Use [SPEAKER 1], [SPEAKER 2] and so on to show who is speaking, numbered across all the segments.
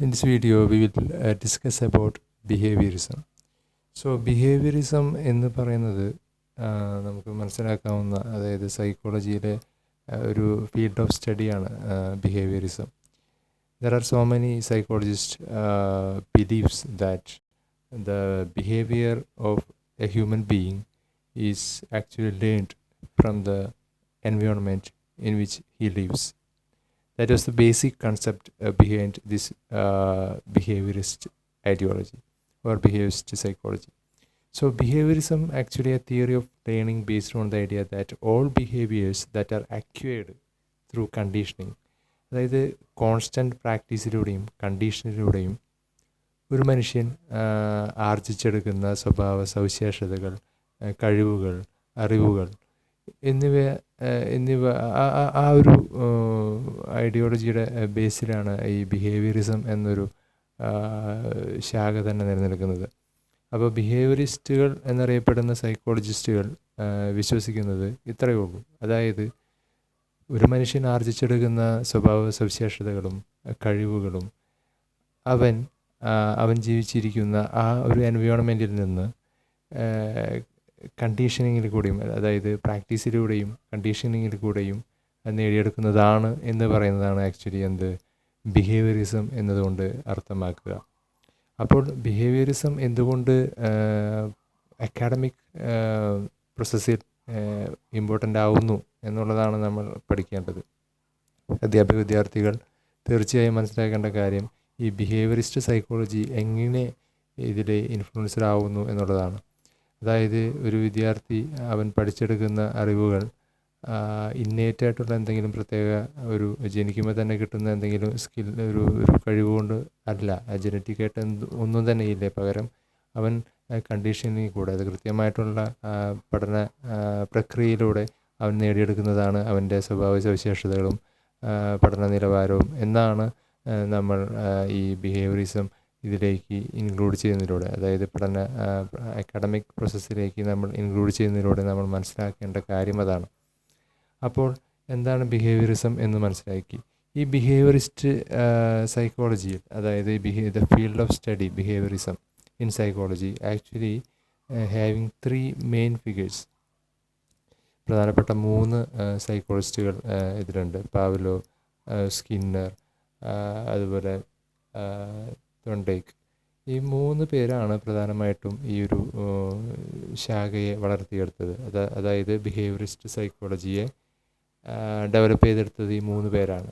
[SPEAKER 1] In this video, we will discuss about behaviorism. So, behaviorism എന്ന് പറയുന്നത് നമുക്ക് മനസ്സിലാക്കാവുന്ന അതായത് സൈക്കോളജിയിലെ ഒരു ഫീൽഡ് ഓഫ് സ്റ്റഡിയാണ് behaviorism. There are so many psychologists believes that the behavior of a human being is actually learned from the environment in which he lives. That was the basic concept behind this behaviorist ideology or behaviorist psychology. So behaviorism actually a theory of learning based on the idea that all behaviors that are acquired through conditioning, അതായത് constant പ്രാക്ടീസിലൂടെയും കണ്ടീഷനിലൂടെയും ഒരു മനുഷ്യൻ ആർജിച്ചെടുക്കുന്ന സ്വഭാവ സവിശേഷതകൾ, കഴിവുകൾ, അറിവുകൾ എന്നിവ ആ ഒരു ഐഡിയോളജിയുടെ ബേസിലാണ് ഈ ബിഹേവിയറിസം എന്നൊരു ശാഖ തന്നെ നിലനിൽക്കുന്നത്. അപ്പോൾ ബിഹേവിയറിസ്റ്റുകൾ എന്നറിയപ്പെടുന്ന സൈക്കോളജിസ്റ്റുകൾ വിശ്വസിക്കുന്നത് ഇത്രയേ ഉള്ളൂ. അതായത് ഒരു മനുഷ്യൻ ആർജിച്ചെടുക്കുന്ന സ്വഭാവ സവിശേഷതകളും കഴിവുകളും അവൻ ജീവിച്ചിരിക്കുന്ന ആ ഒരു എൻവയോൺമെൻറ്റിൽ നിന്ന് കണ്ടീഷനിങ്ങിൽ കൂടെയും അതായത് പ്രാക്ടീസിലൂടെയും കണ്ടീഷനിങ്ങിൽ കൂടെയും നേടിയെടുക്കുന്നതാണ് എന്ന് പറയുന്നതാണ് ആക്ച്വലി ബിഹേവിയറിസം എന്നതുകൊണ്ട് അർത്ഥമാക്കുക. അപ്പോൾ ബിഹേവിയറിസം എന്തുകൊണ്ട് അക്കാഡമിക് പ്രോസസ്സിൽ ഇമ്പോർട്ടൻ്റ് ആവുന്നു എന്നുള്ളതാണ് നമ്മൾ പഠിക്കേണ്ടത്. അധ്യാപക വിദ്യാർത്ഥികൾ തീർച്ചയായും മനസ്സിലാക്കേണ്ട കാര്യം ഈ ബിഹേവിയറിസ്റ്റ് സൈക്കോളജി എങ്ങനെ ഇതിൽ ഇൻഫ്ലുവൻസ്ഡ് ആവുന്നു എന്നുള്ളതാണ്. അതായത് ഒരു വിദ്യാർത്ഥി അവൻ പഠിച്ചെടുക്കുന്ന അറിവുകൾ ഇന്നേറ്റായിട്ടുള്ള എന്തെങ്കിലും പ്രത്യേക ഒരു ജനിക്കുമ്പോൾ തന്നെ കിട്ടുന്ന എന്തെങ്കിലും സ്കിൽ ഒരു കഴിവുകൊണ്ട് അല്ല, ജനറ്റിക്കായിട്ട് ഒന്നും തന്നെ ഇല്ലേ, പകരം അവൻ കണ്ടീഷനിൽ കൂടെ അത് കൃത്യമായിട്ടുള്ള പഠന പ്രക്രിയയിലൂടെ അവൻ നേടിയെടുക്കുന്നതാണ് അവൻ്റെ സ്വഭാവ സവിശേഷതകളും പഠന നിലവാരവും എന്നാണ് നമ്മൾ ഈ ബിഹേവിയറിസം ഇതിലേക്ക് ഇൻക്ലൂഡ് ചെയ്യുന്നതിലൂടെ, അതായത് പഠന അക്കാഡമിക് പ്രോസസ്സിലേക്ക് നമ്മൾ ഇൻക്ലൂഡ് ചെയ്യുന്നതിലൂടെ നമ്മൾ മനസ്സിലാക്കേണ്ട കാര്യം അതാണ്. അപ്പോൾ എന്താണ് ബിഹേവിയറിസം എന്ന് മനസ്സിലാക്കി. ഈ ബിഹേവിയറിസ്റ്റ് സൈക്കോളജിയിൽ അതായത് the field of study behaviourism in psychology actually having 3 main figures. പ്രധാനപ്പെട്ട 3 സൈക്കോളജിസ്റ്റുകൾ ഇതിലുണ്ട്. പാവ്ലോ, സ്കിന്നർ, അതുപോലെ തോണ്ടേക്ക്. ഈ 3 പേരാണ് പ്രധാനമായിട്ടും ഈ ഒരു ശാഖയെ വളർത്തിയെടുത്തത്. അതായത് ബിഹേവിയറിസ്റ്റ് സൈക്കോളജിയെ ഡെവലപ്പ് ചെയ്തെടുത്തത് ഈ 3 പേരാണ്.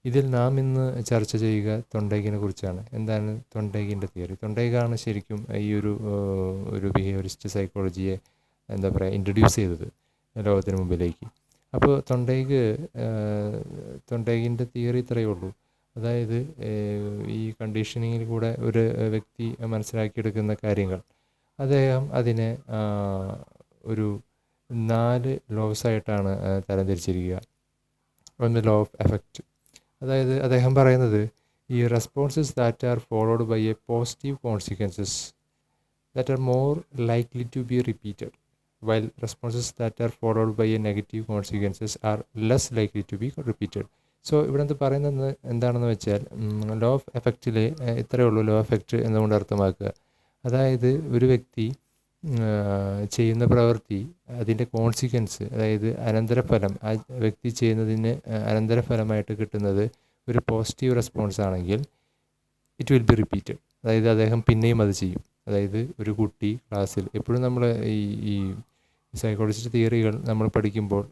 [SPEAKER 1] ഇതിൽ നാം ഇന്ന് ചർച്ച ചെയ്യുക തൊണ്ടേക്കിനെ കുറിച്ചാണ്. എന്താണ് തൊണ്ടേക്കിൻ്റെ തിയറി? തൊണ്ടേക്കാണ് ശരിക്കും ഈ ഒരു ബിഹേവിയറിസ്റ്റ് സൈക്കോളജിയെ ഇൻട്രൊഡ്യൂസ് ചെയ്തത് ലോകത്തിന് മുമ്പിലേക്ക്. അപ്പോൾ തൊണ്ടേക്കിൻ്റെ തിയറി ഇത്രയേ ഉള്ളൂ. അതായത് ഈ കണ്ടീഷനിങ്ങിൽ കൂടെ ഒരു വ്യക്തി മനസ്സിലാക്കിയെടുക്കുന്ന കാര്യങ്ങൾ അദ്ദേഹം അതിനെ ഒരു 4 ലോസായിട്ടാണ് തരംതിരിച്ചിരിക്കുക. ഒന്ന് ലോ ഓഫ് എഫക്റ്റ്. അതായത് അദ്ദേഹം പറയുന്നത് ഈ responses that are followed by a positive consequences that are more likely to be repeated while responses that are followed by a negative consequences are less likely to be repeated. So ഇവിടെ പറയുന്നത് എന്താണെന്ന് വെച്ചാൽ law of എഫക്റ്റിൽ ഇത്രയേ ഉള്ളൂ. Law of effect എന്നുകൊണ്ട് അർത്ഥമാക്കുക അതായത് ഒരു വ്യക്തി ചെയ്യുന്ന പ്രവൃത്തി അതിൻ്റെ കോൺസിക്വൻസ്, അതായത് അനന്തരഫലം, ആ വ്യക്തി ചെയ്യുന്നതിന് അനന്തരഫലമായിട്ട് കിട്ടുന്നത് ഒരു പോസിറ്റീവ് റെസ്പോൺസ് ആണെങ്കിൽ ഇറ്റ് വിൽ ബി റിപ്പീറ്റഡ്. അതായത് അദ്ദേഹം പിന്നെയും അത് ചെയ്യും. അതായത് ഒരു കുട്ടി ക്ലാസ്സിൽ എപ്പോഴും നമ്മൾ ഈ സൈക്കോളജിസ്റ്റ് തിയറികൾ നമ്മൾ പഠിക്കുമ്പോൾ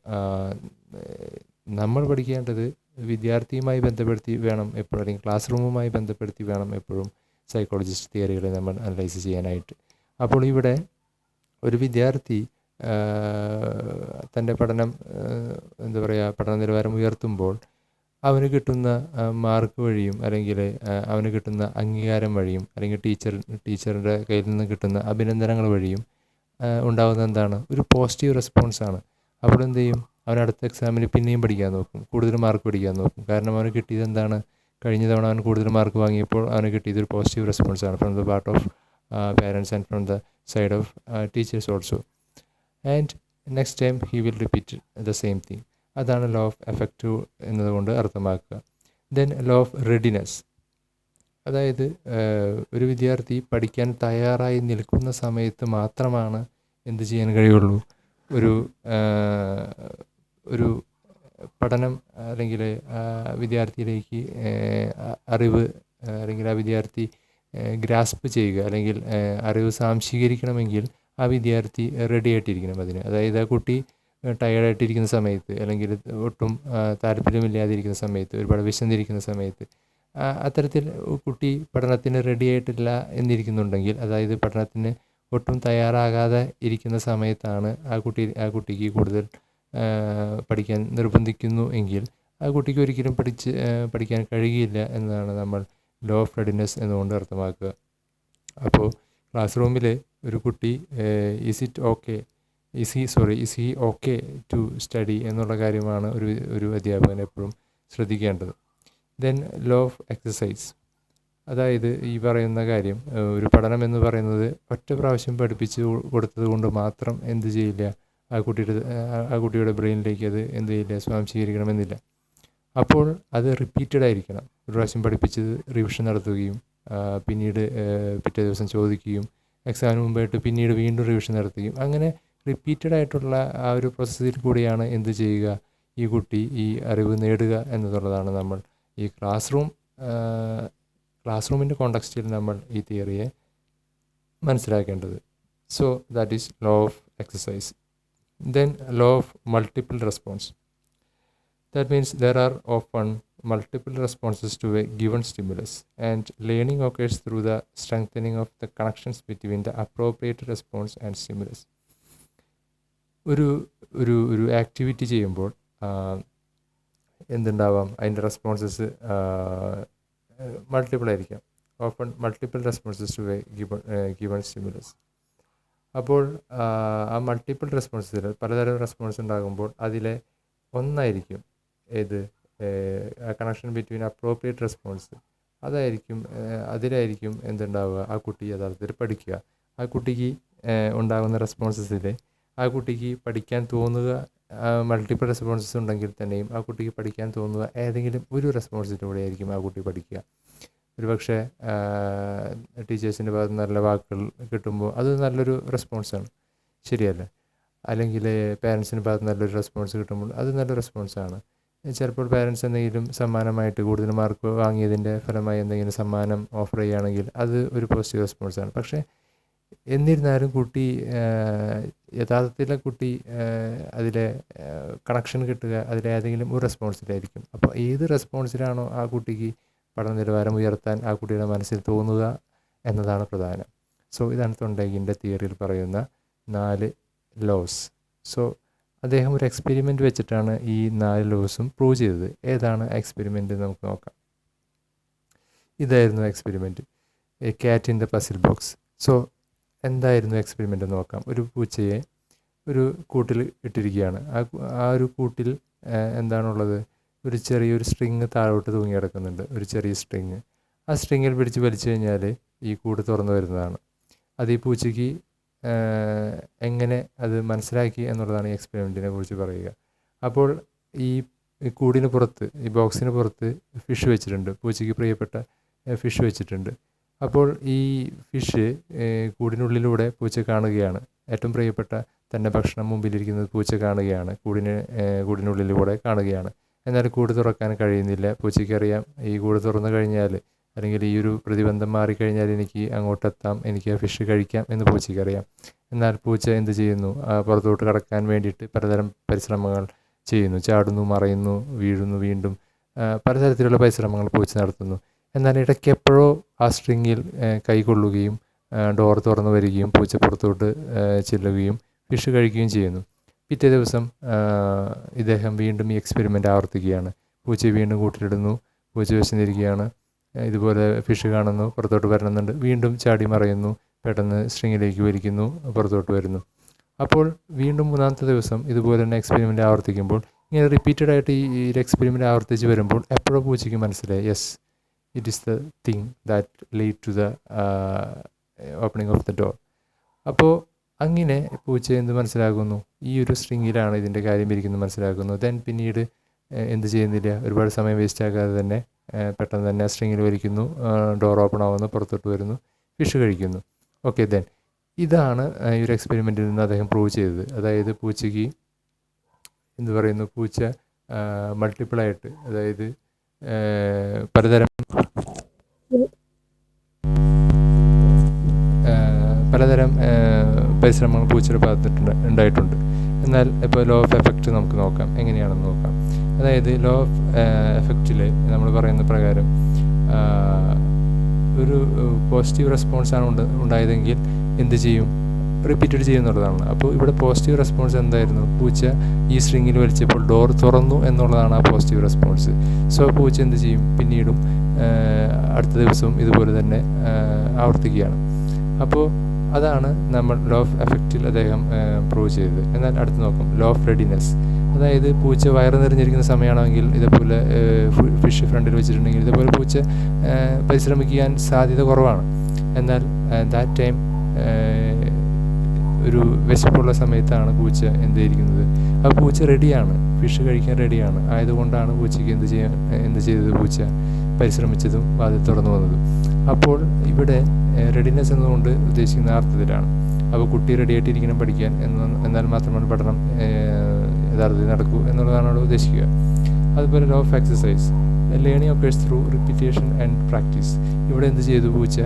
[SPEAKER 1] നമ്മൾ പഠിക്കേണ്ടത് വിദ്യാർത്ഥിയുമായി ബന്ധപ്പെടുത്തി വേണം എപ്പോഴും, അല്ലെങ്കിൽ ക്ലാസ് റൂമുമായി ബന്ധപ്പെടുത്തി വേണം എപ്പോഴും സൈക്കോളജിസ്റ്റ് തിയറികളെ നമ്മൾ അനലൈസ് ചെയ്യാനായിട്ട്. അപ്പോൾ ഇവിടെ ഒരു വിദ്യാർത്ഥി തൻ്റെ പഠനം പഠന നിലവാരം ഉയർത്തുമ്പോൾ അവന് കിട്ടുന്ന മാർക്ക് വഴിയും അല്ലെങ്കിൽ അവന് കിട്ടുന്ന അംഗീകാരം വഴിയും അല്ലെങ്കിൽ ടീച്ചറുടെ കയ്യിൽ നിന്ന് കിട്ടുന്ന അഭിനന്ദനങ്ങൾ വഴിയും ഉണ്ടാകുന്ന എന്താണ് ഒരു പോസിറ്റീവ് റെസ്പോൺസാണ്. അപ്പോൾ എന്ത് ചെയ്യും? അവൻ അടുത്ത എക്സാമിന് പിന്നെയും പഠിക്കാൻ നോക്കും, കൂടുതൽ മാർക്ക് പഠിക്കാൻ നോക്കും. കാരണം അവന് കിട്ടിയത് എന്താണ്? കഴിഞ്ഞ തവണ അവൻ കൂടുതൽ മാർക്ക് വാങ്ങിയപ്പോൾ അവന് കിട്ടിയതൊരു പോസിറ്റീവ് റെസ്പോൺസാണ് from the part of parents and from the side of teachers also. And next time he will repeat the same thing. അതാണ് ലോ ഓഫ് എഫക്റ്റീവ് എന്നതുകൊണ്ട് അർത്ഥമാക്കുക. Then law of readiness. അതായത് ഒരു വിദ്യാർത്ഥി പഠിക്കാൻ തയ്യാറായി നിൽക്കുന്ന സമയത്ത് മാത്രമാണ് എന്ത് ചെയ്യാൻ കഴിയുള്ളൂ, ഒരു ഒരു പഠനം അല്ലെങ്കിൽ വിദ്യാർത്ഥിയിലേക്ക് അറിവ് അല്ലെങ്കിൽ ആ വിദ്യാർത്ഥി ഗ്രാസ്പ് ചെയ്യുക അല്ലെങ്കിൽ അറിവ് സ്വാംശീകരിക്കണമെങ്കിൽ ആ വിദ്യാർത്ഥി റെഡി ആയിട്ടിരിക്കണം അതിന്. അതായത് ആ കുട്ടി ടയേർഡായിട്ടിരിക്കുന്ന സമയത്ത് അല്ലെങ്കിൽ ഒട്ടും താല്പര്യമില്ലാതിരിക്കുന്ന സമയത്ത്, ഒരുപാട് വിശന്നിരിക്കുന്ന സമയത്ത്, അത്തരത്തിൽ കുട്ടി പഠനത്തിന് റെഡി ആയിട്ടില്ല എന്നിരിക്കുന്നുണ്ടെങ്കിൽ, അതായത് പഠനത്തിന് ഒട്ടും തയ്യാറാകാതെ ഇരിക്കുന്ന സമയത്താണ് ആ കുട്ടിക്ക് കൂടുതൽ പഠിക്കാൻ നിർബന്ധിക്കുന്നു എങ്കിൽ ആ കുട്ടിക്ക് ഒരിക്കലും പഠിക്കാൻ കഴിയില്ല എന്നതാണ് നമ്മൾ ലോ ഓഫ് റെഡിനെസ് എന്നുകൊണ്ട് അർത്ഥമാക്കുക. അപ്പോൾ ക്ലാസ് റൂമിൽ ഒരു കുട്ടി is he okay to study എന്നുള്ള കാര്യമാണ് ഒരു അധ്യാപകൻ എപ്പോഴും ശ്രദ്ധിക്കേണ്ടത്. ദെൻ ലോ ഓഫ് എക്സസൈസ്, അതായത് ഈ പറയുന്ന കാര്യം, ഒരു പഠനം എന്ന് പറയുന്നത് ഒറ്റ പ്രാവശ്യം പഠിപ്പിച്ച് കൊടുത്തത് കൊണ്ട് മാത്രം എന്ത് ചെയ്യില്ല, ആ കുട്ടിയുടെ ബ്രെയിനിലേക്ക് അത് എന്ത് ചെയ്യില്ല, സ്വാംശീകരിക്കണമെന്നില്ല. അപ്പോൾ അത് റിപ്പീറ്റഡ് ആയിരിക്കണം. ഒരു പ്രാവശ്യം പഠിപ്പിച്ചത് റിവിഷൻ നടത്തുകയും പിന്നീട് പിറ്റേ ദിവസം ചോദിക്കുകയും എക്സാമിന് മുമ്പായിട്ട് പിന്നീട് വീണ്ടും റിവിഷൻ നടത്തുകയും, അങ്ങനെ റിപ്പീറ്റഡ് ആയിട്ടുള്ള ആ ഒരു പ്രോസസ്സിൽ കൂടിയാണ് എന്ത് ചെയ്യുക, ഈ കുട്ടി ഈ അറിവ് നേടുക എന്നുള്ളതാണ് നമ്മൾ ഈ ക്ലാസ് റൂമിൻ്റെ കോണ്ടെക്സ്റ്റിൽ നമ്മൾ ഈ തിയറിയെ മനസ്സിലാക്കേണ്ടത്. So that is law of exercise. Then law of multiple response. That means there are often multiple responses to a given stimulus, and learning occurs through the strengthening of the connections between the appropriate response and stimulus. ഒരു activity ചെയ്യുമ്പോൾ എന്തുണ്ടാവാം, അതിൻ്റെ responses multiple ആയിരിക്കാം. Often multiple responses to a given stimulus. അപ്പോൾ ആ മൾട്ടിപ്പിൾ റെസ്പോൺസസിൽ പലതരം റെസ്പോൺസ് ഉണ്ടാകുമ്പോൾ അതിലെ ഒന്നായിരിക്കും കണക്ഷൻ ബിറ്റ്വീൻ അപ്രോപ്രിയേറ്റ് റെസ്പോൺസ്, അതിലായിരിക്കും എന്തുണ്ടാവുക, ആ കുട്ടി യഥാർത്ഥത്തിൽ പഠിക്കുക. ആ കുട്ടിക്ക് ഉണ്ടാകുന്ന റെസ്പോൺസസിൽ ആ കുട്ടിക്ക് പഠിക്കാൻ തോന്നുക, മൾട്ടിപ്പിൾ റെസ്പോൺസസ് ഉണ്ടെങ്കിൽ തന്നെയും ആ കുട്ടിക്ക് പഠിക്കാൻ തോന്നുക ഏതെങ്കിലും ഒരു റെസ്പോൺസിലൂടെ ആയിരിക്കും ആ കുട്ടി പഠിക്കുക. ഒരു പക്ഷേ ടീച്ചേഴ്സിൻ്റെ ഭാഗത്ത് നല്ല വാക്കുകൾ കിട്ടുമ്പോൾ അത് നല്ലൊരു റെസ്പോൺസാണ്, ശരിയല്ലേ? അല്ലെങ്കിൽ പേരൻസിൻ്റെ ഭാഗത്ത് നല്ലൊരു റെസ്പോൺസ് കിട്ടുമ്പോൾ അത് നല്ല റെസ്പോൺസാണ്. ചിലപ്പോൾ പേരൻസ് എന്തെങ്കിലും സമ്മാനമായിട്ട് കൂടുതൽ മാർക്ക് വാങ്ങിയതിൻ്റെ ഫലമായി എന്തെങ്കിലും സമ്മാനം ഓഫർ ചെയ്യുകയാണെങ്കിൽ അത് ഒരു പോസിറ്റീവ് റെസ്പോൺസാണ്. പക്ഷേ എന്നിരുന്നാലും കുട്ടി യഥാർത്ഥത്തിലെ കുട്ടി അതിലെ കണക്ഷൻ കിട്ടുക അതിലെ ഏതെങ്കിലും ഒരു റെസ്പോൺസിലായിരിക്കും. അപ്പോൾ ഏത് റെസ്പോൺസിലാണോ ആ കുട്ടിക്ക് പഠന നിലവാരം ഉയർത്താൻ ആ കുട്ടിയുടെ മനസ്സിൽ തോന്നുക എന്നതാണ് പ്രധാനം. സോ ഇതാണ് തൊണ്ടേഗിൻ്റെ തിയറിയിൽ പറയുന്ന 4 ലോസ്. സോ അദ്ദേഹം ഒരു എക്സ്പെരിമെൻ്റ് വെച്ചിട്ടാണ് ഈ 4 ലോസും പ്രൂവ് ചെയ്തത്. ഏതാണ് എക്സ്പെരിമെൻ്റ് നമുക്ക് നോക്കാം. ഇതായിരുന്നു experiment, A cat in the puzzle box. So എന്തായിരുന്നു എക്സ്പെരിമെൻ്റ് എന്ന് നോക്കാം. ഒരു പൂച്ചയെ ഒരു കൂട്ടിൽ ഇട്ടിരിക്കുകയാണ്. ആ ഒരു കൂട്ടിൽ എന്താണുള്ളത്, ഒരു ചെറിയൊരു സ്ട്രിങ് താഴോട്ട് തൂങ്ങി കിടക്കുന്നുണ്ട്, ഒരു ചെറിയ സ്ട്രിങ്. ആ സ്ട്രിങ്ങിൽ പിടിച്ച് വലിച്ചു കഴിഞ്ഞാൽ ഈ കൂട് തുറന്നു വരുന്നതാണ്. അത് ഈ പൂച്ചയ്ക്ക് എങ്ങനെ അത് മനസ്സിലാക്കി എന്നുള്ളതാണ് ഈ എക്സ്പെരിമെൻറ്റിനെ കുറിച്ച് പറയുക. അപ്പോൾ ഈ കൂടിന് പുറത്ത്, ഈ ബോക്സിന് പുറത്ത് ഫിഷ് വെച്ചിട്ടുണ്ട്, പൂച്ചയ്ക്ക് പ്രിയപ്പെട്ട ഫിഷ് വെച്ചിട്ടുണ്ട്. അപ്പോൾ ഈ ഫിഷ് കൂടിനുള്ളിലൂടെ പൂച്ച കാണുകയാണ്. ഏറ്റവും പ്രിയപ്പെട്ട തൻ്റെ ഭക്ഷണം മുമ്പിലിരിക്കുന്നത് പൂച്ച കാണുകയാണ്, കൂടിനുള്ളിലൂടെ കാണുകയാണ്. എന്നാൽ കൂട് തുറക്കാൻ കഴിയുന്നില്ല. പൂച്ചയ്ക്കറിയാം ഈ കൂട് തുറന്നു കഴിഞ്ഞാൽ, അല്ലെങ്കിൽ ഈ ഒരു പ്രതിബന്ധം മാറിക്കഴിഞ്ഞാൽ എനിക്ക് അങ്ങോട്ടെത്താം, എനിക്ക് ആ ഫിഷ് കഴിക്കാം എന്ന് പൂച്ചയ്ക്കറിയാം. എന്നാൽ പൂച്ച എന്ത് ചെയ്യുന്നു, പുറത്തോട്ട് കടക്കാൻ വേണ്ടിയിട്ട് പലതരം പരിശ്രമങ്ങൾ ചെയ്യുന്നു. ചാടുന്നു, മറയുന്നു, വീഴുന്നു, വീണ്ടും പലതരത്തിലുള്ള പരിശ്രമങ്ങൾ പൂച്ച നടത്തുന്നു. എന്നാൽ ഇടയ്ക്ക് എപ്പോഴോ ആ സ്ട്രിങ്ങിൽ കൈകൊള്ളുകയും ഡോർ തുറന്നു വരികയും പൂച്ച പുറത്തോട്ട് ചെല്ലുകയും ഫിഷ് കഴിക്കുകയും ചെയ്യുന്നു. പിറ്റേ ദിവസം ഇദ്ദേഹം വീണ്ടും ഈ എക്സ്പെരിമെൻ്റ് ആവർത്തിക്കുകയാണ്. പൂച്ചയെ വീണ്ടും കൂട്ടിലിടുന്നു, പൂച്ച വിശന്നിരിക്കുകയാണ്, ഇതുപോലെ ഫിഷ് കാണുന്നു, പുറത്തോട്ട് വരണമെന്നുണ്ട്, വീണ്ടും ചാടി മറയുന്നു, പെട്ടെന്ന് സ്ട്രിങ്ങിലേക്ക് വലിക്കുന്നു, പുറത്തോട്ട് വരുന്നു. അപ്പോൾ വീണ്ടും 3-ാമത്തെ ദിവസം ഇതുപോലെ തന്നെ എക്സ്പെരിമെൻ്റ് ആവർത്തിക്കുമ്പോൾ, ഇങ്ങനെ റിപ്പീറ്റഡ് ആയിട്ട് ഈ എക്സ്പെരിമെൻ്റ് ആവർത്തിച്ച് വരുമ്പോൾ എപ്പോഴോ പൂച്ചയ്ക്ക് മനസ്സിലായി, yes, it is the thing that lead to the opening of the door. അപ്പോൾ അങ്ങനെ പൂച്ച എന്ത് മനസ്സിലാകുന്നു, ഈ ഒരു സ്ട്രിങ്ങിലാണ് ഇതിൻ്റെ കാര്യം ഇരിക്കുന്നത് മനസ്സിലാക്കുന്നു. ദെൻ പിന്നീട് എന്ത് ചെയ്യുന്നില്ല, ഒരുപാട് സമയം വേസ്റ്റ് ആക്കാതെ തന്നെ പെട്ടെന്ന് തന്നെ സ്ട്രിങ്ങിൽ വലിക്കുന്നു, ഡോർ ഓപ്പൺ ആവുന്നു, പുറത്തോട്ട് വരുന്നു, ഫിഷ് കഴിക്കുന്നു. ഓക്കെ, ദെൻ ഇതാണ് ഈ ഒരു എക്സ്പെരിമെൻറ്റിൽ നിന്ന് അദ്ദേഹം പ്രൂവ് ചെയ്തത്. അതായത് പൂച്ചയ്ക്ക് പൂച്ച മൾട്ടിപ്പിളായിട്ട്, അതായത് പലതരം പരിശ്രമങ്ങൾ പൂച്ചയുടെ ഭാഗത്ത് ഉണ്ടായിട്ടുണ്ട്. എന്നാൽ ഇപ്പോൾ ലോ ഓഫ് എഫക്റ്റ് നമുക്ക് നോക്കാം, എങ്ങനെയാണെന്ന് നോക്കാം. അതായത് ലോ ഓഫ് എഫക്റ്റിൽ നമ്മൾ പറയുന്ന പ്രകാരം ഒരു പോസിറ്റീവ് റെസ്പോൺസാണ് ഉണ്ടായതെങ്കിൽ എന്ത് ചെയ്യും? റിപ്പീറ്റഡ് ചെയ്യുന്നുള്ളതാണ്. അപ്പോൾ ഇവിടെ പോസിറ്റീവ് റെസ്പോൺസ് എന്തായിരുന്നു? പൂച്ച ഈ സ്ട്രിങ്ങിൽ വലിച്ചപ്പോൾ ഡോർ തുറന്നു എന്നുള്ളതാണ് ആ പോസിറ്റീവ് റെസ്പോൺസ്. സോ പൂച്ച എന്ത് ചെയ്യും? പിന്നീടും അടുത്ത ദിവസവും ഇതുപോലെ തന്നെ ആവർത്തിക്കുകയാണ്. അപ്പോൾ അതാണ് നമ്മൾ ലോ ഓഫ് എഫക്റ്റിൽ അദ്ദേഹം പ്രൂവ് ചെയ്തത്. എന്നാൽ അടുത്ത് നോക്കാം ലോ ഓഫ് റെഡിനെസ്. അതായത് പൂച്ച വയറ് നിറഞ്ഞിരിക്കുന്ന സമയമാണെങ്കിൽ ഇതേപോലെ ഫിഷ് ഫ്രണ്ടിൽ വെച്ചിട്ടുണ്ടെങ്കിൽ ഇതേപോലെ പൂച്ച പരിശ്രമിക്കാൻ സാധ്യത കുറവാണ്. എന്നാൽ ദാറ്റ് ടൈം ഒരു വിശപ്പുള്ള സമയത്താണ് പൂച്ച എന്തിരിക്കുന്നത്? ആ പൂച്ച റെഡിയാണ്, ഫിഷ് കഴിക്കാൻ റെഡിയാണ്. ആയതുകൊണ്ടാണ് പൂച്ചയ്ക്ക് എന്ത് ചെയ്തത്? പൂച്ച പരിശ്രമിച്ചതും വാതിൽ തുറന്നു വന്നതും. അപ്പോൾ ഇവിടെ റെഡിനെസ് എന്നുകൊണ്ട് ഉദ്ദേശിക്കുന്ന അർത്ഥത്തിലാണ്. അപ്പോൾ കുട്ടി റെഡിയായിട്ടിരിക്കണം പഠിക്കാൻ, എന്നാൽ മാത്രമാണ് പഠനം യഥാർത്ഥത്തിൽ നടക്കൂ എന്നുള്ളതാണ് അവിടെ ഉദ്ദേശിക്കുക. അതുപോലെ law of exercise, learning occurs through repetition and practice. ഇവിടെ എന്ത് ചെയ്തു? പൂച്ച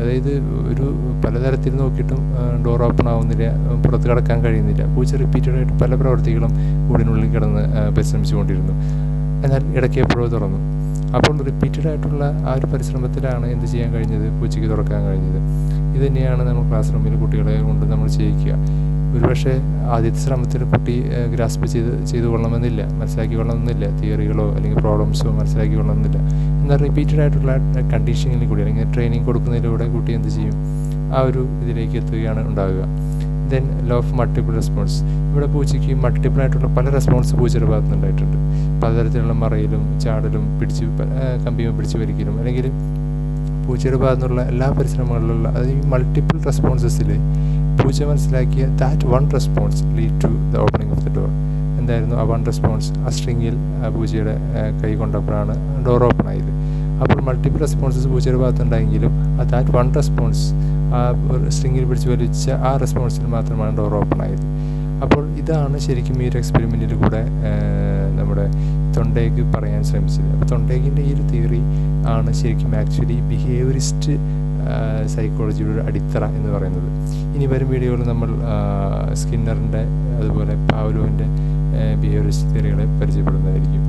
[SPEAKER 1] അതായത് ഒരു പലതരത്തിൽ നോക്കിയിട്ടും ഡോർ ഓപ്പൺ ആവുന്നില്ല, പുറത്ത് കടക്കാൻ കഴിയുന്നില്ല. പൂച്ച റിപ്പീറ്റഡായിട്ട് പല പ്രവർത്തികളും കൂടിനുള്ളിൽ കിടന്ന് പരിശ്രമിച്ചുകൊണ്ടിരുന്നു. എന്നാൽ ഇടയ്ക്ക് എപ്പോഴോ തുറന്നു. അപ്പോൾ റിപ്പീറ്റഡ് ആയിട്ടുള്ള ആ ഒരു പരിശ്രമത്തിലാണ് എന്ത് ചെയ്യാൻ കഴിഞ്ഞത്? പൂച്ചയ്ക്ക് തുറക്കാൻ കഴിഞ്ഞത്. ഇത് തന്നെയാണ് നമ്മൾ ക്ലാസ് റൂമിൽ കുട്ടികളെ കൊണ്ട് നമ്മൾ ചെയ്യിക്കുക. ഒരുപക്ഷെ ആദ്യത്തെ ശ്രമത്തിൽ കുട്ടി ഗ്രാസ്പ് ചെയ്ത് കൊള്ളണമെന്നില്ല, മനസ്സിലാക്കി കൊള്ളണമെന്നില്ല, തിയറികളോ അല്ലെങ്കിൽ പ്രോബ്ലംസോ മനസ്സിലാക്കി കൊള്ളണമെന്നില്ല. എന്നാൽ റിപ്പീറ്റഡ് ആയിട്ടുള്ള കണ്ടീഷനിൽ കൂടി അല്ലെങ്കിൽ ട്രെയിനിങ് കൊടുക്കുന്നതിലൂടെ കുട്ടി എന്ത് ചെയ്യും? ആ ഒരു ഇതിലേക്ക് എത്തുകയാണ് ഉണ്ടാവുക. Then law of multiple response. ഇവിടെ പൂച്ചയ്ക്ക് മൾട്ടിപ്പിൾ ആയിട്ടുള്ള പല റെസ്പോൺസ് പൂച്ചയുടെ ഭാഗത്ത് ഉണ്ടായിട്ടുണ്ട്. പലതരത്തിലുള്ള മറയിലും ചാടലും കമ്പിയും പിടിച്ച് വലിക്കലും അല്ലെങ്കിൽ പൂച്ചയുടെ ഭാഗത്തുനിന്നുള്ള എല്ലാ പരിശ്രമങ്ങളിലുള്ള അതായത് ഈ മൾട്ടിപ്പിൾ റെസ്പോൺസസിൽ പൂച്ച മനസ്സിലാക്കിയ that one response lead to the opening of the door. എന്തായിരുന്നു ആ വൺ റെസ്പോൺസ്? ആ സ്ട്രിങ്ങിൽ പൂച്ചയുടെ കൈ കൊണ്ടപ്പോഴാണ് ഡോർ ഓപ്പൺ ആയത്. അപ്പോൾ മൾട്ടിപ്പിൾ റെസ്പോൺസസ് പൂച്ചയുടെ ഭാഗത്തുണ്ടായെങ്കിലും ആ ദാറ്റ് വൺ റെസ്പോൺസ്, ആ സ്ട്രിങ്ങിൽ പിടിച്ച് വലിച്ച ആ റെസ്പോൺസിൽ മാത്രമാണ് ഡോർ ഓപ്പൺ ആയത്. അപ്പോൾ ഇതാണ് ശരിക്കും ഈ ഒരു എക്സ്പെരിമെൻറ്റിൽ കൂടെ നമ്മുടെ തൊണ്ടേക്ക് പറയാൻ ശ്രമിച്ചത്. അപ്പോൾ തൊണ്ടേക്കിൻ്റെ ഈ ഒരു തിയറി ആണ് ശരിക്കും ആക്ച്വലി ബിഹേവിയറിസ്റ്റ് സൈക്കോളജിയുടെ ഒരു അടിത്തറ എന്ന് പറയുന്നത്. ഇനി വരും വീഡിയോയിൽ നമ്മൾ സ്കിന്നറിൻ്റെ അതുപോലെ പാവ്ലോവിൻ്റെ ബിഹേവിയറിസ്റ്റ് തിയറികളെ പരിചയപ്പെടുന്നതായിരിക്കും.